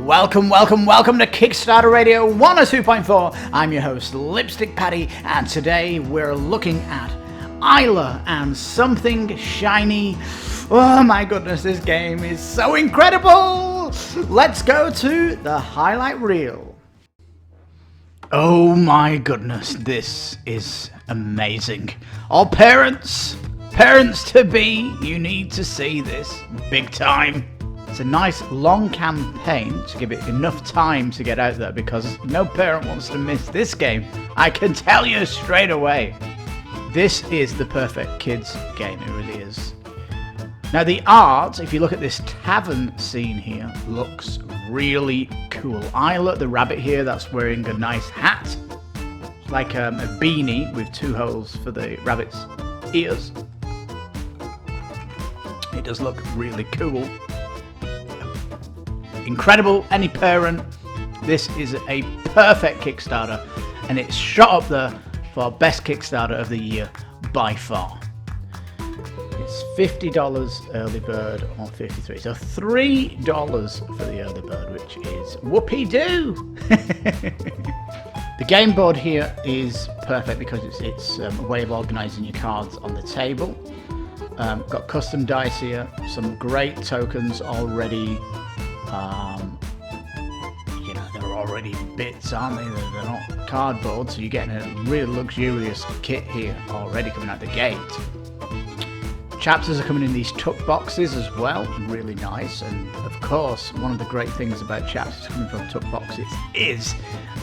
Welcome to Kickstarter Radio 102.4. I'm your host, Lipstickpaddy, and today we're looking at Eila and Something Shiny. Oh my goodness, this game is so incredible! Let's go to the highlight reel. Oh my goodness, this is amazing. All parents to be, you need to see this big time. It's a nice long campaign to give it enough time to get out there, because no parent wants to miss this game. I can tell you straight away. This is the perfect kids game, it really is. Now the art, if you look at this tavern scene here, looks really cool. Eila, the rabbit here, that's wearing a nice hat. It's like a beanie with two holes for the rabbit's ears. It does look really cool. Incredible. Any parent, this is a perfect Kickstarter, and it's shot up there for best Kickstarter of the year by far. It's $50 early bird or $53, so $3 for the early bird, which is whoopee-doo. The game board here is perfect because it's a way of organising your cards on the table. Got custom dice here, some great tokens already. They're already bits, aren't they? They're not cardboard, so you're getting a real luxurious kit here already coming out the gate. Chapters are coming in these tuck boxes as well, really nice. And of course, one of the great things about chapters coming from tuck boxes is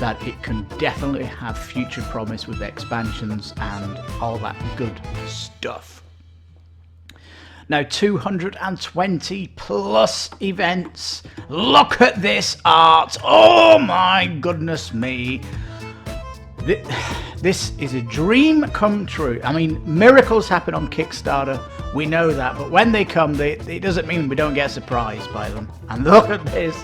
that it can definitely have future promise with expansions and all that good stuff. Now, 220 plus events. Look at this art. Oh my goodness me. This is a dream come true. I mean, miracles happen on Kickstarter. We know that. But when they come, it doesn't mean we don't get surprised by them. And look at this.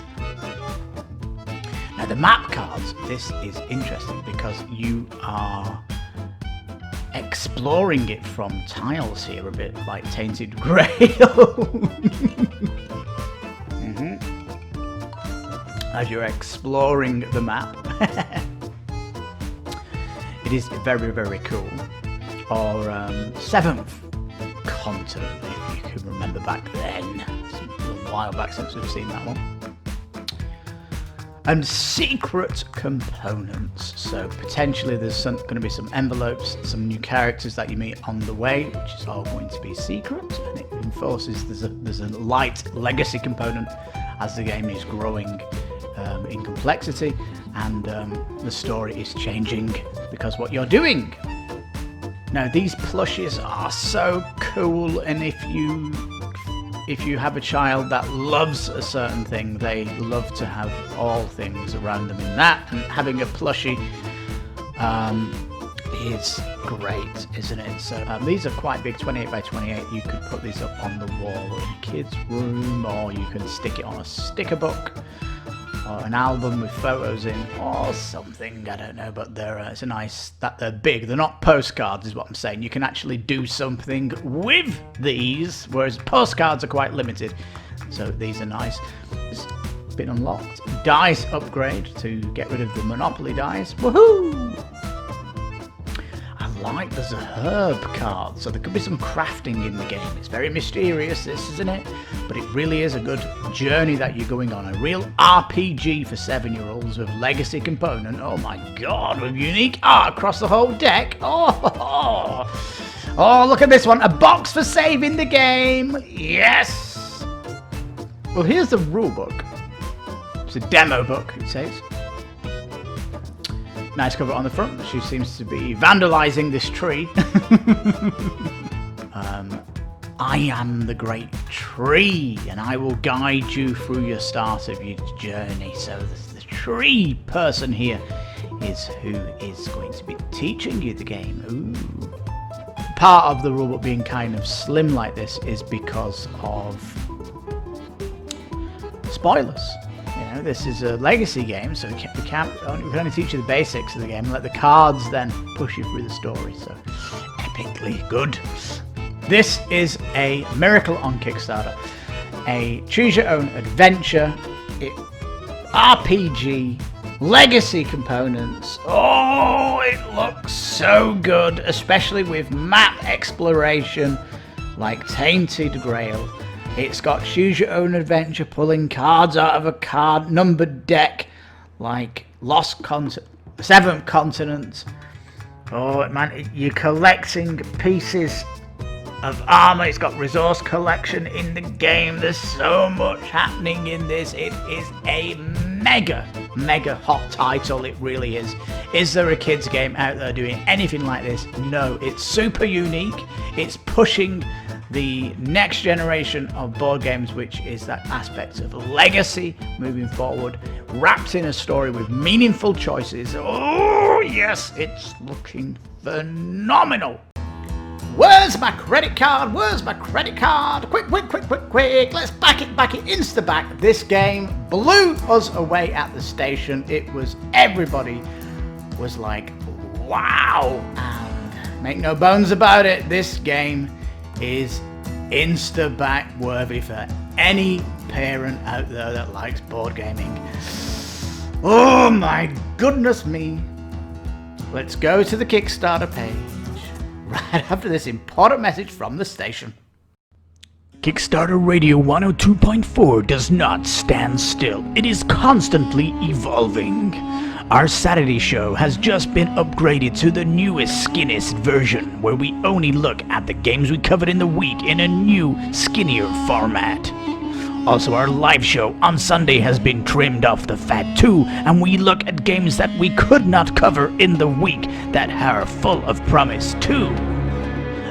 Now, the map cards. This is interesting because you are exploring it from tiles here, a bit like Tainted Grail. As you're exploring the map. It is very, very cool. Or Seventh Continent, if you can remember back then. It's a little while back since we've seen that one. And secret components. So potentially there's going to be some envelopes, some new characters that you meet on the way, which is all going to be secret. And it enforces there's a light legacy component as the game is growing in complexity, and the story is changing because what you're doing. Now these plushies are so cool, and if you have a child that loves a certain thing, they love to have all things around them in that, and having a plushie is great, isn't it? So these are quite big, 28 by 28. You could put these up on the wall in a kid's room, or you can stick it on a sticker book or an album with photos in, or something, I don't know, but it's a nice that they're big. They're not postcards, is what I'm saying. You can actually do something with these, whereas postcards are quite limited. So these are nice. It's been unlocked. Dice upgrade to get rid of the Monopoly dice. Woohoo! There's a herb card, so there could be some crafting in the game. It's very mysterious, this, isn't it? But it really is a good journey that you're going on. A real RPG for 7-year-olds with legacy component. Oh my god, with unique art across the whole deck. Oh, look at this one. A box for saving the game. Yes! Well, here's the rule book. It's a demo book, it says. Nice cover on the front. She seems to be vandalizing this tree. I am the great tree, and I will guide you through your start of your journey. So the tree person here is who is going to be teaching you the game. Ooh. Part of the rulebook being kind of slim like this is because of spoilers. This is a legacy game, so we can only teach you the basics of the game and let the cards then push you through the story. So, epically good. This is a miracle on Kickstarter. A choose your own adventure. RPG, legacy components. Oh, it looks so good, especially with map exploration like Tainted Grail. It's got choose your own adventure, pulling cards out of a card numbered deck like Seventh Continent. Oh man, you're collecting pieces of armor. It's got resource collection in the game. There's so much happening in this. It is a mega hot title. It really is. Is there a kids game out there doing anything like this? No. It's super unique. It's pushing the next generation of board games, which is that aspect of legacy moving forward, wrapped in a story with meaningful choices. Oh yes, it's looking phenomenal. Where's my credit card? Where's my credit card? Quick. Let's back it. INSTABACK. This game blew us away at the station. Everybody was like, wow. And make no bones about it, this game is INSTABACK worthy for any parent out there that likes board gaming. Oh my goodness me. Let's go to the Kickstarter page right after this important message from the station. Kickstarter Radio 102.4 does not stand still. It is constantly evolving. Our Saturday show has just been upgraded to the newest, skinniest version, where we only look at the games we covered in the week in a new, skinnier format. Also, our live show on Sunday has been trimmed off the fat too, and we look at games that we could not cover in the week that are full of promise too.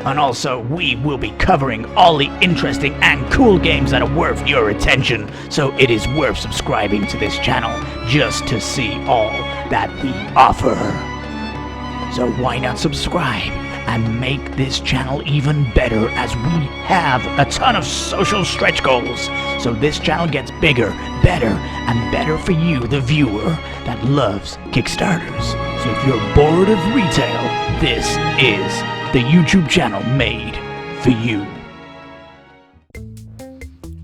And also, we will be covering all the interesting and cool games that are worth your attention, so it is worth subscribing to this channel just to see all that we offer. So why not subscribe and make this channel even better, as we have a ton of social stretch goals, so this channel gets bigger, better, and better for you, the viewer that loves Kickstarters. So if you're bored of retail, this is the YouTube channel made for you.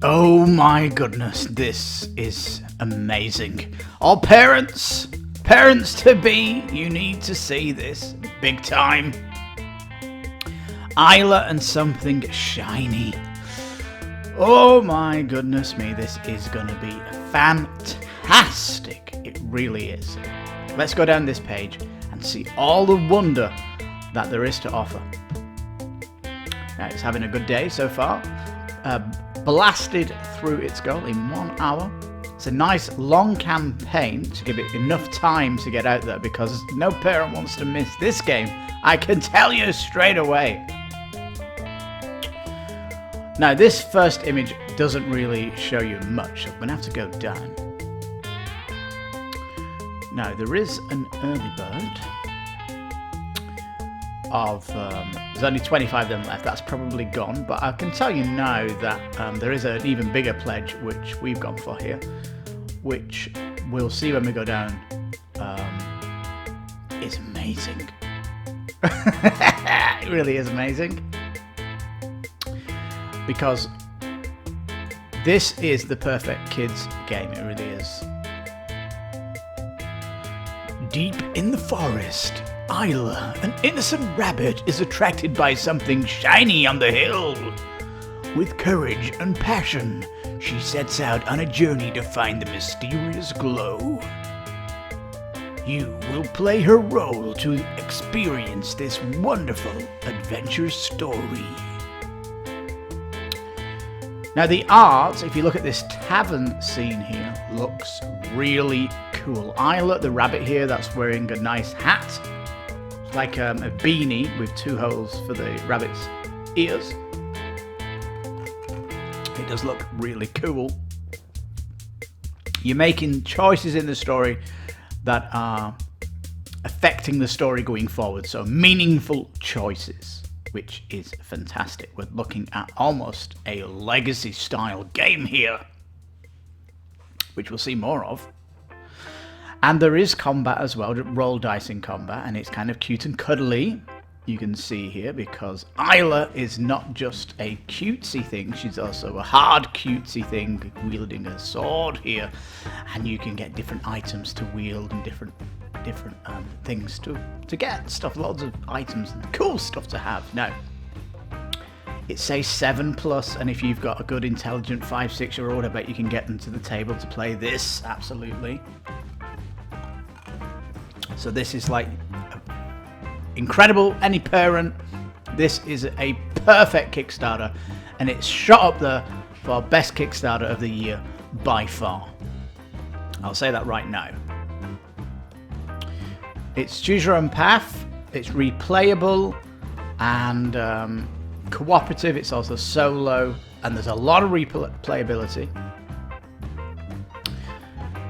Oh my goodness, this is amazing. All parents to be, you need to see this big time. Eila and something shiny. Oh my goodness me, this is gonna be fantastic. It really is. Let's go down this page and see all the wonder that there is to offer. Now, it's having a good day so far. Blasted through its goal in 1 hour. It's a nice long campaign to give it enough time to get out there, because no parent wants to miss this game. I can tell you straight away. Now, this first image doesn't really show you much, so I'm gonna have to go down. Now, there is an early bird of there's only 25 of them left. That's probably gone, but I can tell you now that there is an even bigger pledge which we've gone for here, which we'll see when we go down. It's amazing. It really is amazing, because this is the perfect kids game. It really is. Deep in the forest, Eila, an innocent rabbit, is attracted by something shiny on the hill. With courage and passion, she sets out on a journey to find the mysterious glow. You will play her role to experience this wonderful adventure story. Now, the art, if you look at this tavern scene here, looks really cool. Eila, the rabbit here, that's wearing a nice hat. It's like a beanie with 2 holes for the rabbit's ears. It does look really cool. You're making choices in the story that are affecting the story going forward, so meaningful choices, which is fantastic. We're looking at almost a legacy style game here, which we'll see more of. And there is combat as well, roll dice in combat, and it's kind of cute and cuddly. you can see here, because Eila is not just a cutesy thing, she's also a hard cutesy thing, wielding a sword here, and you can get different items to wield and different things to get stuff, lots of items and cool stuff to have. Now, it says 7+, and if you've got a good intelligent 5-6-year-old, I bet you can get them to the table to play this, absolutely. So this is like incredible. Any parent, this is a perfect Kickstarter, and it's shot up there for best Kickstarter of the year by far. I'll say that right now. It's choose your own path, it's replayable and cooperative. It's also solo, and there's a lot of replayability.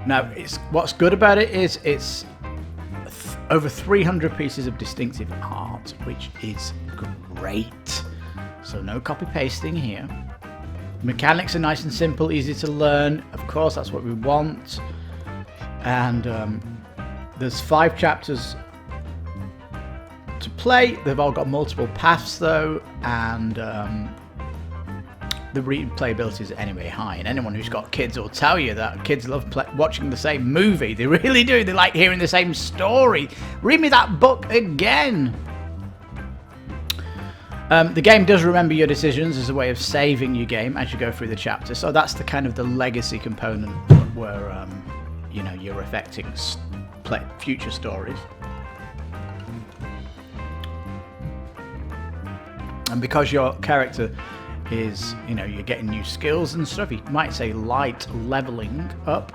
Now, what's good about it is it's over 300 pieces of distinctive art, which is great. So no copy pasting here. Mechanics are nice and simple, easy to learn. Of course, that's what we want. And there's 5 chapters to play. They've all got multiple paths though, and the replayability is anyway high. And anyone who's got kids will tell you that kids love watching the same movie. They really do. They like hearing the same story. Read me that book again. The game does remember your decisions as a way of saving your game as you go through the chapter. So that's the kind of the legacy component where you know, you're affecting future stories. And because your character is, you know, you're getting new skills and stuff, you might say light leveling up.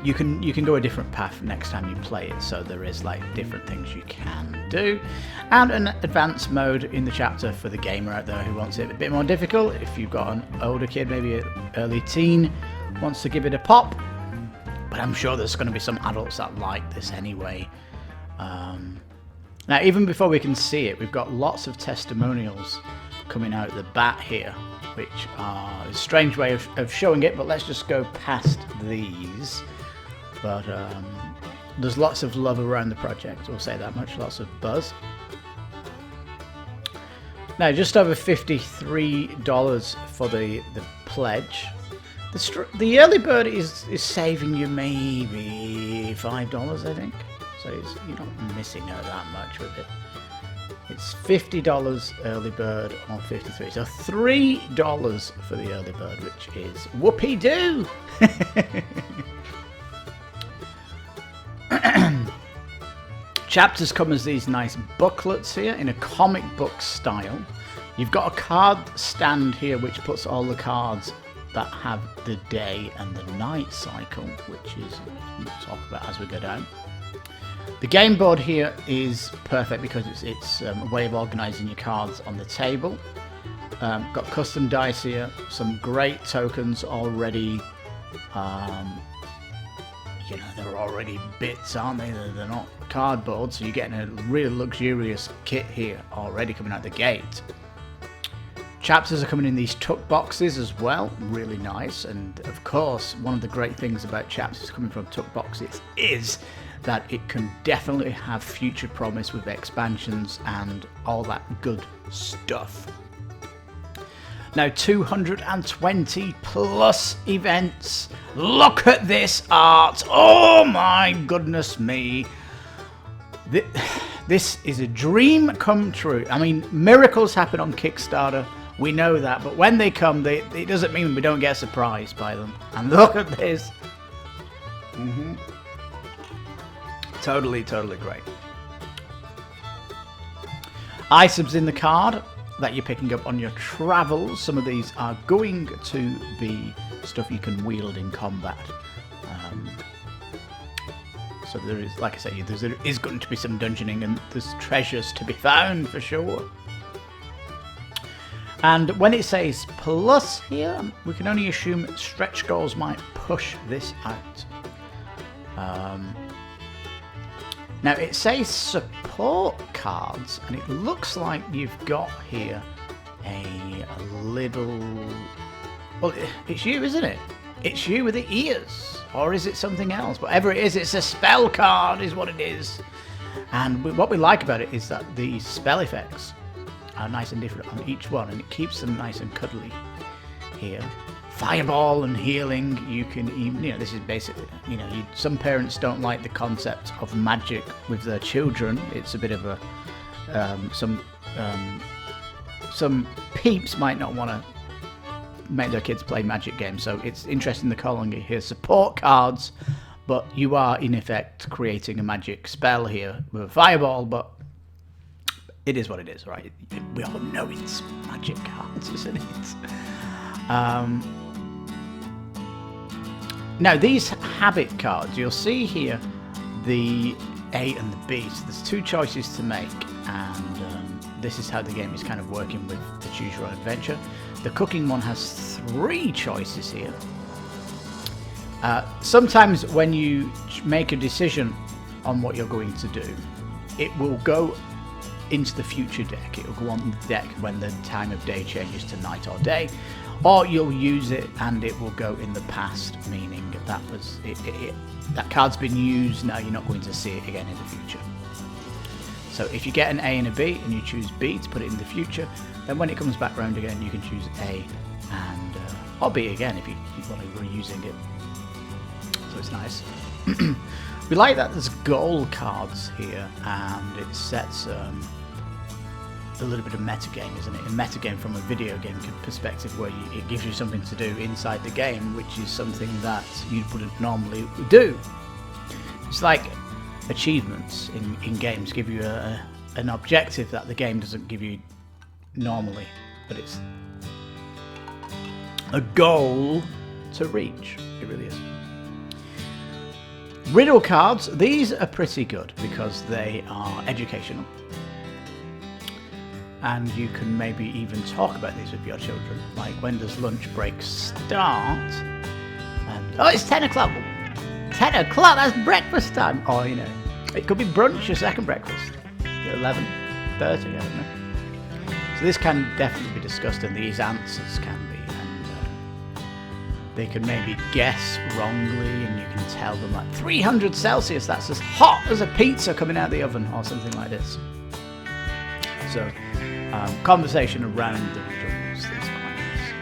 You can go a different path next time you play it, so there is like different things you can do, and an advanced mode in the chapter for the gamer out there who wants it a bit more difficult. If you've got an older kid, maybe an early teen, wants to give it a pop, but I'm sure there's going to be some adults that like this anyway. Now, even before we can see it, we've got lots of testimonials coming out the bat here, which are a strange way of showing it, but let's just go past these. But there's lots of love around the project, we'll say that much, lots of buzz. Now, just over $53 for the pledge. The early bird is saving you maybe $5, I think. So you're not missing out that much with it. It's $50 early bird or $53. So $3 for the early bird, which is whoopee-doo. Chapters come as these nice booklets here in a comic book style. You've got a card stand here which puts all the cards that have the day and the night cycle, which is we'll talk about as we go down. The game board here is perfect because it's a way of organising your cards on the table. Got custom dice here, some great tokens already. You know, they're already bits, aren't they? They're not cardboard, so you're getting a really luxurious kit here already coming out the gate. Chapters are coming in these tuck boxes as well, really nice. And of course, one of the great things about chapters coming from tuck boxes is that it can definitely have future promise with expansions and all that good stuff. Now, 220 plus events. Look at this art. Oh my goodness me. This is a dream come true. I mean, miracles happen on Kickstarter. We know that. But when they come, it doesn't mean we don't get surprised by them. And look at this. Totally great. Items in the card that you're picking up on your travels. Some of these are going to be stuff you can wield in combat. So there is, like I say, there is going to be some dungeoning and there's treasures to be found for sure. And when it says plus here, we can only assume stretch goals might push this out. Now it says support cards, and it looks like you've got here a little... Well, it's you, isn't it? It's you with the ears. Or is it something else? Whatever it is, it's a spell card is what it is. And what we like about it is that the spell effects are nice and different on each one, and it keeps them nice and cuddly here. Fireball and healing, you can even, this is basically, some parents don't like the concept of magic with their children. It's a bit of a, some peeps might not want to make their kids play magic games, so it's interesting they're calling it here support cards, but you are in effect creating a magic spell here with a fireball, but it is what it is, right? We all know it's magic cards, isn't it? Now these habit cards, you'll see here the A and the B, so there's two choices to make, and this is how the game is kind of working with the choose your own adventure. The cooking one has 3 choices here. Sometimes when you make a decision on what you're going to do, it will go into the future deck. It will go on the deck when the time of day changes to night or day, or you'll use it and it will go in the past, meaning that was that card's been used, now you're not going to see it again in the future. So if you get an A and a B and you choose B to put it in the future, then when it comes back round again you can choose A and or B again if you want to reusing it. So it's nice. We like that there's goal cards here, and it sets a little bit of metagame, isn't it? A metagame from a video game perspective, where it gives you something to do inside the game, which is something that you wouldn't normally do. It's like achievements in games give you an objective that the game doesn't give you normally, but it's a goal to reach. It really is. Riddle cards, these are pretty good because they are educational, and you can maybe even talk about these with your children, like when does lunch break start, and oh, it's 10 o'clock, 10 o'clock, that's breakfast time, or it could be brunch, your second breakfast, 11:30, I don't know. So this can definitely be discussed, and these answers can be, and they can maybe guess wrongly, and you can tell them like 300 Celsius, that's as hot as a pizza coming out of the oven, or something like this. So conversation around the riddles is quite nice.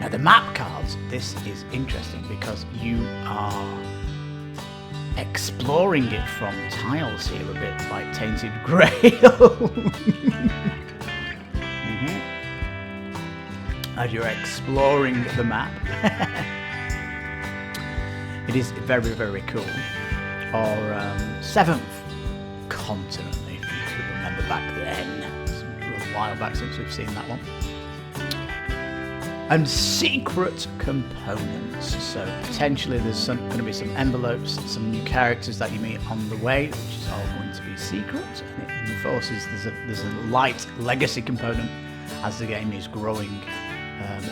Now the map cards, this is interesting because you are exploring it from tiles here, a bit like Tainted Grail. As you're exploring the map. It is very, very cool. Or Seventh Continent, if you could remember back then. It's a while back since we've seen that one. And secret components. So potentially there's going to be some envelopes, some new characters that you meet on the way, which is all going to be secret. And it enforces there's a light legacy component as the game is growing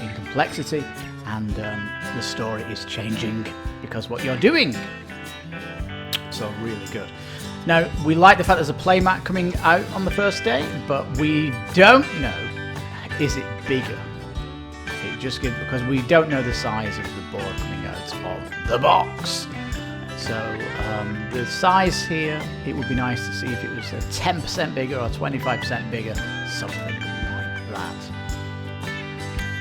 in complexity, and the story is changing because what you're doing. So really good. Now we like the fact there's a playmat coming out on the first day, but we don't know, is it bigger? It just gives, because we don't know the size of the board coming out of the box. So the size here, it would be nice to see if it was 10% bigger or 25% bigger, something like that.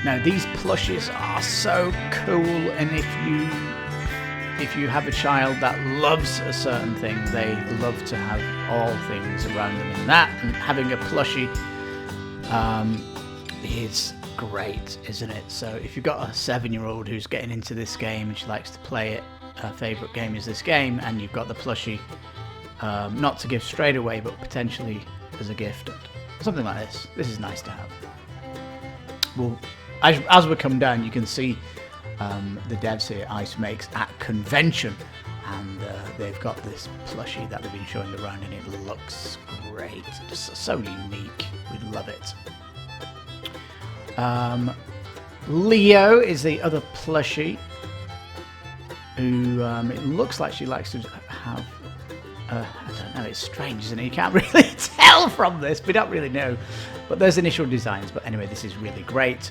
Now these plushies are so cool, and if you have a child that loves a certain thing, they love to have all things around them in that, and having a plushie is great, isn't it? So if you've got a 7-year-old who's getting into this game and she likes to play it, her favourite game is this game, and you've got the plushie, not to give straight away, but potentially as a gift, something like this. This is nice to have. Well, as we come down, you can see the devs here, Ice Makes, at convention, and they've got this plushie that they've been showing around, and it looks great. It's so unique. We love it. Leo is the other plushie, who it looks like she likes to have. I don't know. It's strange, isn't it? You can't really tell from this. We don't really know, but there's initial designs. But anyway, this is really great.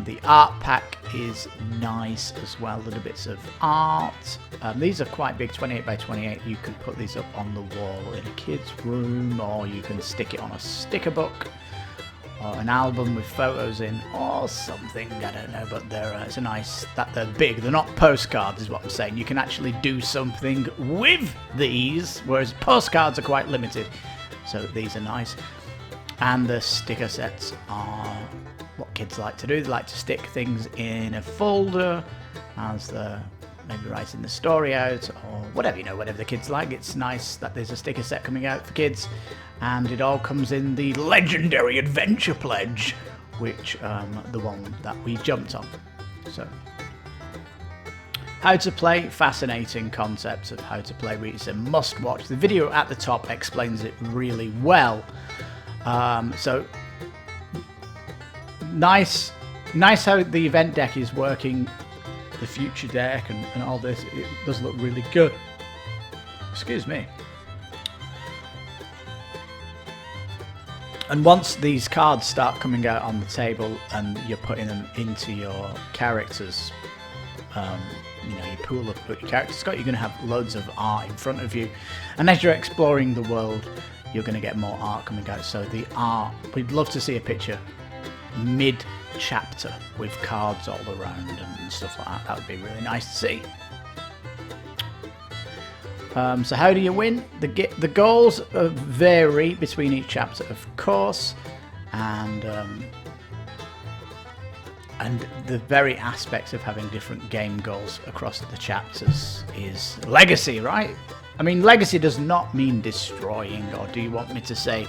The art pack is nice as well, little bits of art. These are quite big, 28 by 28. You could put these up on the wall in a kid's room, or you can stick it on a sticker book, or an album with photos in, or something, I don't know, but it's a nice, that they're big. They're not postcards is what I'm saying. You can actually do something with these, whereas postcards are quite limited. So these are nice. And the sticker sets are what kids like to do. They like to stick things in a folder as they're maybe writing the story out, or whatever, whatever the kids like. It's nice that there's a sticker set coming out for kids, and it all comes in the legendary adventure pledge, which the one that we jumped on. So how to play, fascinating concepts of how to play. It's a must watch. The video at the top explains it really well. So nice how the event deck is working, the future deck and all this. It does look really good. Excuse me. And once these cards start coming out on the table and you're putting them into your characters, your pool of your characters, you're going to have loads of art in front of you. And as you're exploring the world, you're going to get more art coming out. So the art, we'd love to see a picture mid-chapter with cards all around and stuff like that. That would be really nice to see. So how do you win? The goals vary between each chapter, of course, and the very aspects of having different game goals across the chapters is legacy, right? I mean, legacy does not mean destroying, or do you want me to say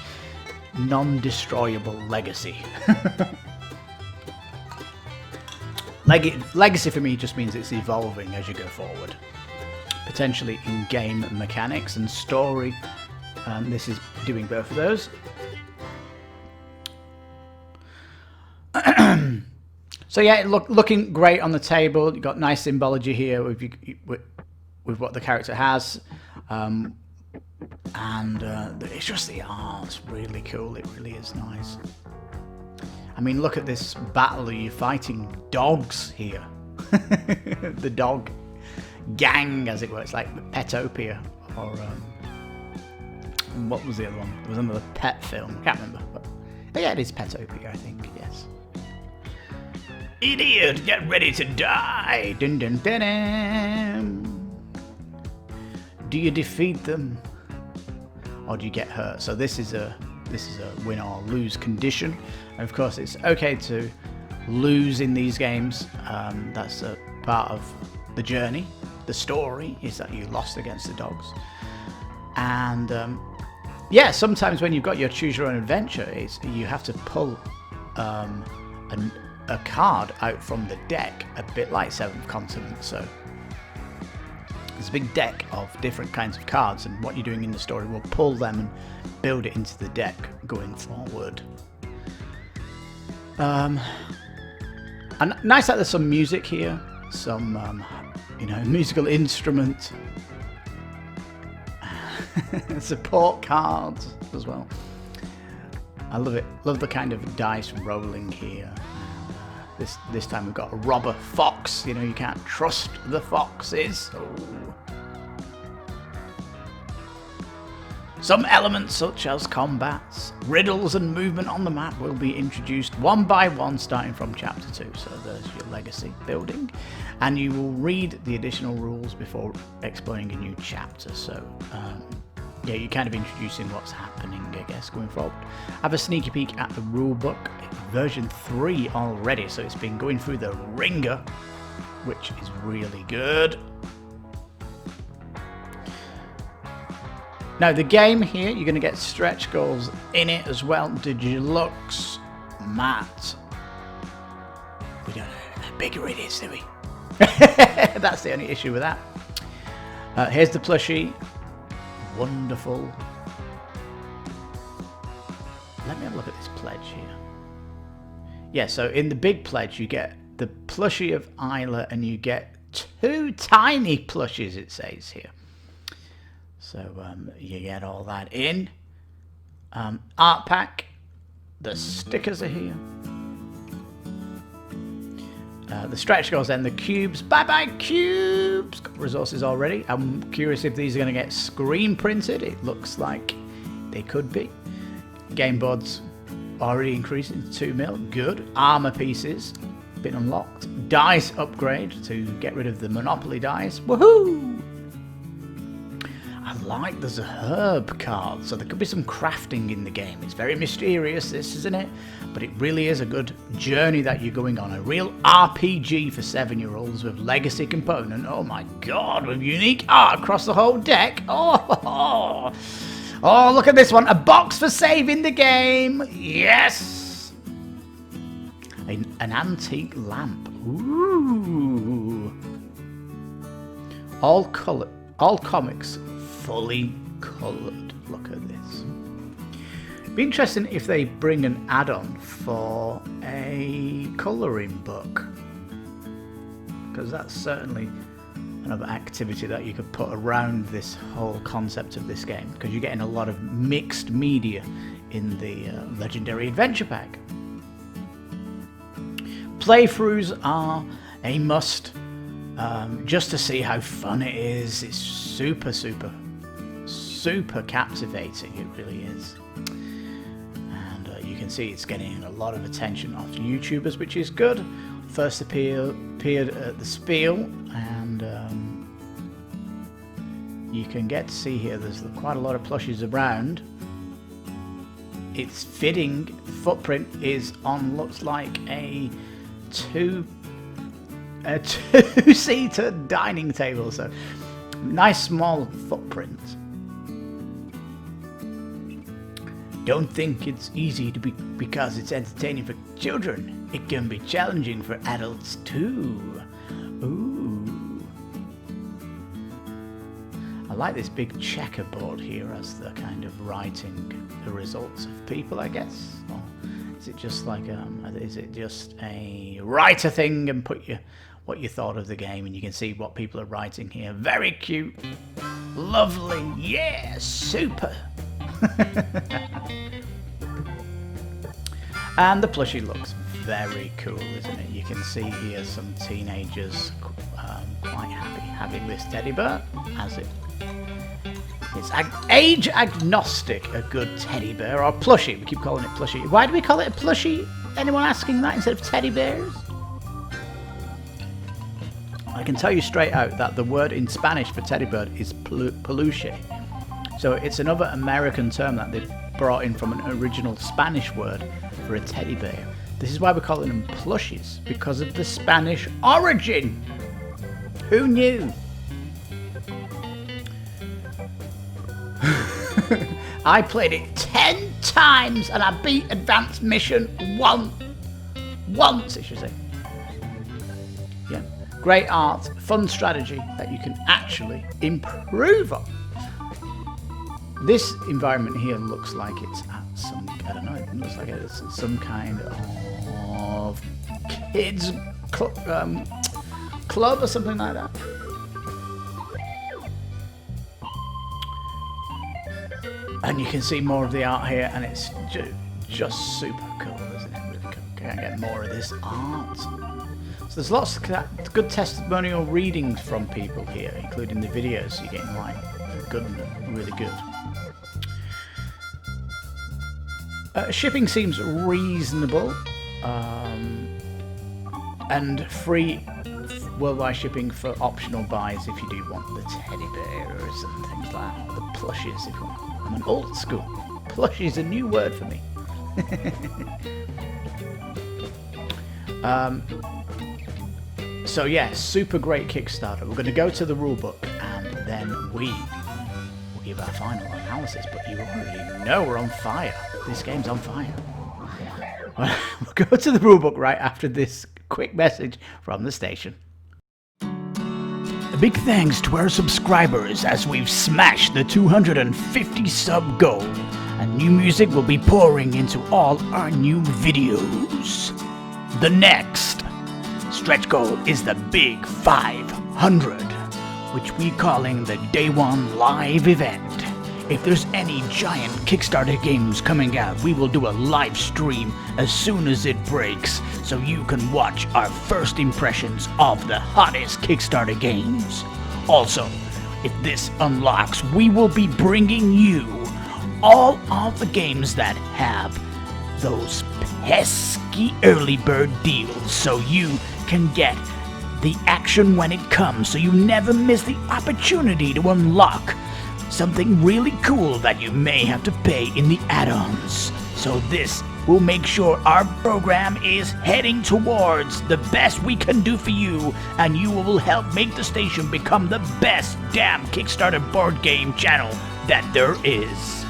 non-destroyable legacy? Legacy for me just means it's evolving as you go forward, potentially in game mechanics and story. This is doing both of those. So yeah, looking great on the table. You've got nice symbology here with what the character has. And it's just the art's really cool. It really is nice. I mean, look at this battle. You're fighting dogs here. The dog gang, as it were. It's like Petopia, or what was the other one? There was another pet film. I can't remember. But yeah, it is Petopia, I think. Yes. Idiot, get ready to die. Dun, dun, dun, dun. Do you defeat them, or do you get hurt? So this is a win or lose condition. And of course, it's okay to lose in these games. That's a part of the journey. The story is that you lost against the dogs. And yeah, sometimes when you've got your choose your own adventure, you have to pull a card out from the deck, a bit like Seventh Continent. So there's a big deck of different kinds of cards, and what you're doing in the story will pull them and build it into the deck going forward. And nice that there's some music here, some musical instrument, support cards as well. I love it. Love the kind of dice rolling here. This time we've got a robber fox. You can't trust the foxes. Oh. Some elements such as combats, riddles and movement on the map will be introduced one by one starting from chapter 2. So there's your legacy building, and you will read the additional rules before exploring a new chapter. So yeah, you're kind of introducing what's happening, I guess, going forward. Have a sneaky peek at the rulebook. Version 3 already, so it's been going through the ringer, which is really good. Now the game here, you're going to get stretch goals in it as well. The deluxe mat. We don't know how big it is, do we? That's the only issue with that. Here's the plushie. Wonderful. Let me have a look at this pledge here. Yeah, so in the big pledge you get the plushie of Eila, and you get 2 tiny plushies, it says here. So you get all that in. Art pack. The stickers are here. The stretch goals, then the cubes. Bye-bye, cubes! Got resources already. I'm curious if these are going to get screen printed. It looks like they could be. Game boards already increasing to 2 mil. Good. Armor pieces been unlocked. Dice upgrade to get rid of the Monopoly dice. Woohoo! I like there's a herb card, so there could be some crafting in the game. It's very mysterious, this, isn't it? But it really is a good journey that you're going on. A real RPG for 7-year-olds with legacy component. Oh my god, with unique art across the whole deck. Oh, look at this one. A box for saving the game. Yes! An antique lamp. Ooh. All comics fully coloured. Look at this. Be interesting if they bring an add-on for a colouring book, because that's certainly another activity that you could put around this whole concept of this game, because you're getting a lot of mixed media in the Legendary Adventure Pack. Playthroughs are a must, just to see how fun it is. It's super captivating, it really is. And you can see it's getting a lot of attention off YouTubers, which is good. First appeared at the Spiel, and you can get to see here there's quite a lot of plushies around. Its fitting footprint is on, looks like a two-seater dining table, so nice small footprint. Don't think it's easy to be because it's entertaining for children. It can be challenging for adults too. Ooh. I like this big checkerboard here as the kind of writing the results of people, I guess. Or is it just like is it just a writer thing and put what you thought of the game, and you can see what people are writing here. Very cute. Lovely. Yeah, super. And the plushie looks very cool, isn't it? You can see here some teenagers quite happy having this teddy bear, as it's age agnostic, a good teddy bear, or plushie. We keep calling it plushie. Why do we call it a plushie? Anyone asking that instead of teddy bears? I can tell you straight out that the word in Spanish for teddy bear is peluche. So it's another American term that they've brought in from an original Spanish word for a teddy bear. This is why we're calling them plushies, because of the Spanish origin. Who knew? I played it 10 times and I beat Advanced Mission once, I should say. Yeah. Great art, fun strategy that you can actually improve on. This environment here looks like it's at some, I don't know, it looks like it's some kind of kids club or something like that. And you can see more of the art here, and it's just super cool, isn't it? Really cool. Can't get more of this art. So there's lots of good testimonial readings from people here, including the videos. So you're getting like good, really good. Shipping seems reasonable, and free worldwide shipping for optional buys if you do want the teddy bears and things like that, or the plushies if you want. I'm an old school. Plushie is a new word for me. So yeah, super great Kickstarter. We're going to go to the rulebook and then we will give our final analysis, but you already know we're on fire. This game's on fire. We'll go to the rulebook right after this quick message from the station. A big thanks to our subscribers as we've smashed the 250 sub goal, and new music will be pouring into all our new videos. The next stretch goal is the big 500, which we're calling the Day 1 live event. if there's any giant Kickstarter games coming out, we will do a live stream as soon as it breaks, so you can watch our first impressions of the hottest Kickstarter games. Also, if this unlocks, we will be bringing you all of the games that have those pesky early bird deals, so you can get the action when it comes, so you never miss the opportunity to unlock something really cool that you may have to pay in the add-ons. So this will make sure our program is heading towards the best we can do for you, and you will help make the station become the best damn Kickstarter board game channel that there is.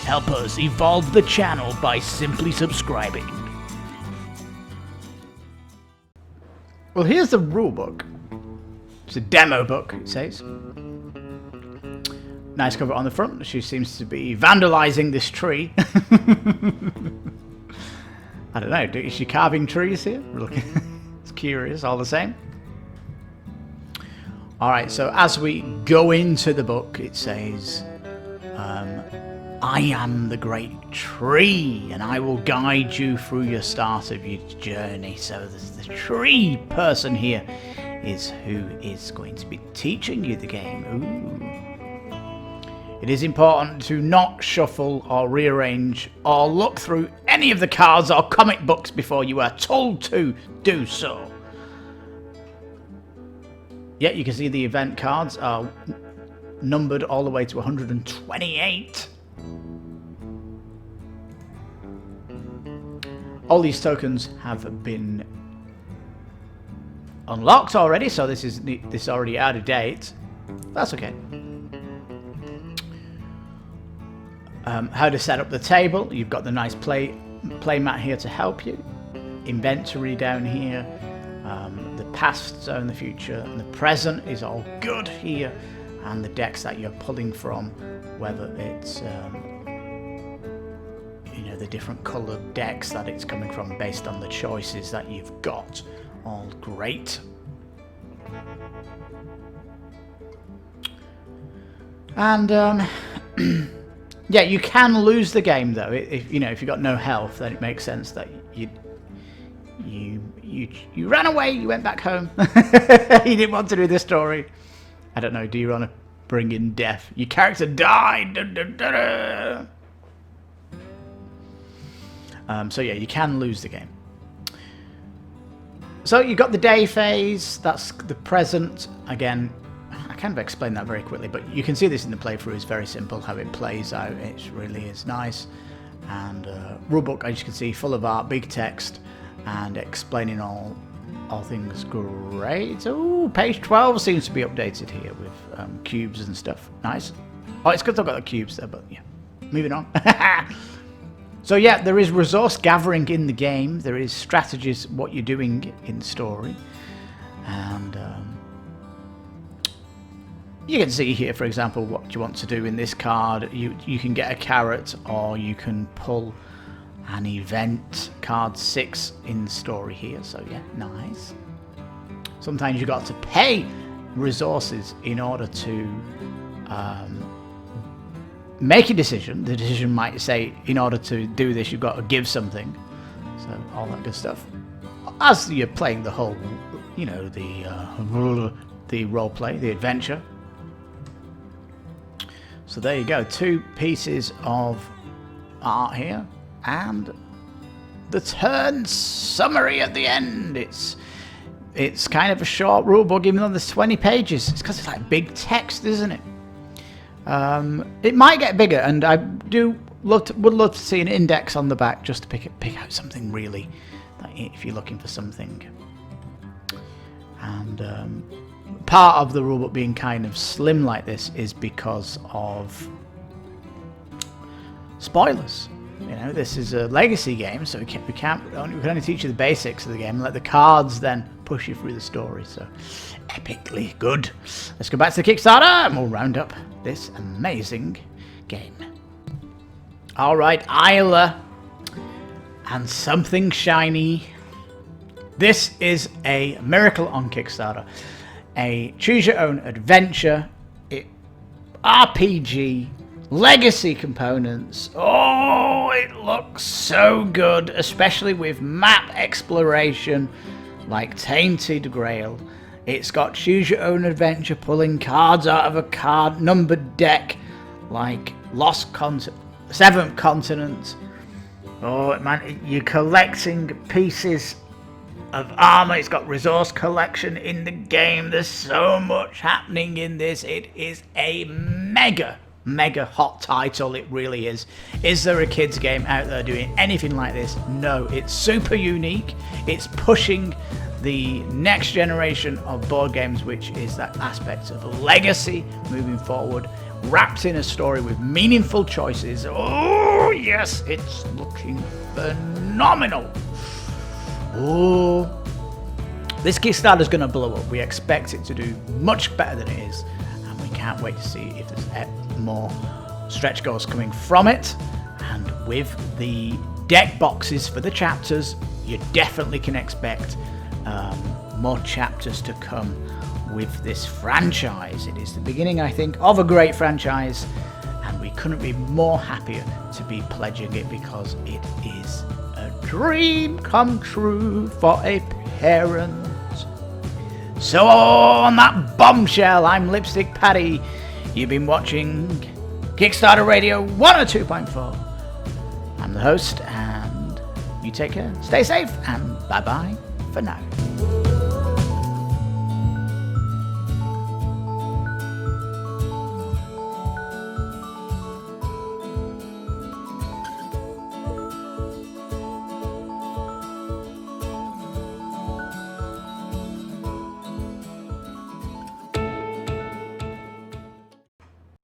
Help us evolve the channel by simply subscribing. Well, here's the rulebook. It's a demo book, it says. Nice cover on the front. She seems to be vandalizing this tree. I don't know, is she carving trees here? It's curious, all the same. Alright, so as we go into the book, it says, I am the great tree, and I will guide you through your start of your journey. So the tree person here is who is going to be teaching you the game. Ooh. It is important to not shuffle or rearrange or look through any of the cards or comic books before you are told to do so. Yeah, you can see the event cards are numbered all the way to 128. All these tokens have been unlocked already, so this is already out of date. That's okay. How to set up the table. You've got the nice play mat here to help you. Inventory down here. The past zone, the future, and the present is all good here. And the decks that you're pulling from, whether it's the different coloured decks that it's coming from based on the choices that you've got. All great. And yeah, you can lose the game though. If you've got no health, then it makes sense that you ran away. You went back home. You didn't want to do this story. I don't know. Do you want to bring in death? Your character died. Da, da, da, da. So yeah, you can lose the game. So you've got the day phase. That's the present. Again, I kind of explained that very quickly, but you can see this in the playthrough. It's very simple how it plays out. It really is nice. And rulebook, as you can see, full of art, big text, and explaining all things great. Oh, page 12 seems to be updated here with cubes and stuff. Nice. Oh, it's because I've got the cubes there, but yeah. Moving on. So yeah, there is resource gathering in the game. There is strategies, what you're doing in story. And you can see here, for example, what you want to do in this card. You can get a carrot, or you can pull an event. Card 6 in the story here. So yeah, nice. Sometimes you've got to pay resources in order to make a decision. The decision might say, in order to do this, you've got to give something. So all that good stuff. As you're playing the whole, the role play, the adventure. So there you go, 2 pieces of art here, and the turn summary at the end. It's kind of a short rulebook, even though there's 20 pages. It's because it's like big text, isn't it? It might get bigger, and I would love to see an index on the back just to pick out something really, if you're looking for something. And part of the rulebook being kind of slim like this is because of spoilers. This is a legacy game, so we can only teach you the basics of the game and let the cards then push you through the story. So epically good. Let's go back to the Kickstarter and we'll round up this amazing game. Alright, Eila and Something Shiny. This is a miracle on Kickstarter. A choose your own adventure RPG legacy components. Oh, it looks so good, especially with map exploration like Tainted Grail. It's got choose your own adventure, pulling cards out of a card numbered deck like Seventh Continent. Oh man, you're collecting pieces of armor. It's got resource collection in the game. There's so much happening in this. It is a mega hot title. It really is. Is there a kids game out there doing anything like this? No. It's super unique. It's pushing the next generation of board games, which is that aspect of legacy moving forward, wrapped in a story with meaningful choices. Oh yes, it's looking phenomenal. Oh, this Kickstarter is going to blow up. We expect it to do much better than it is, and we can't wait to see if there's more stretch goals coming from it. And with the deck boxes for the chapters, you definitely can expect more chapters to come with this franchise. It is the beginning, I think, of a great franchise, and we couldn't be more happier to be pledging it, because it is a dream come true for a parent. So on that bombshell, I'm Lipstickpaddy. You've been watching Kickstarter Radio 102.4. I'm the host, and you take care, stay safe, and bye-bye for now.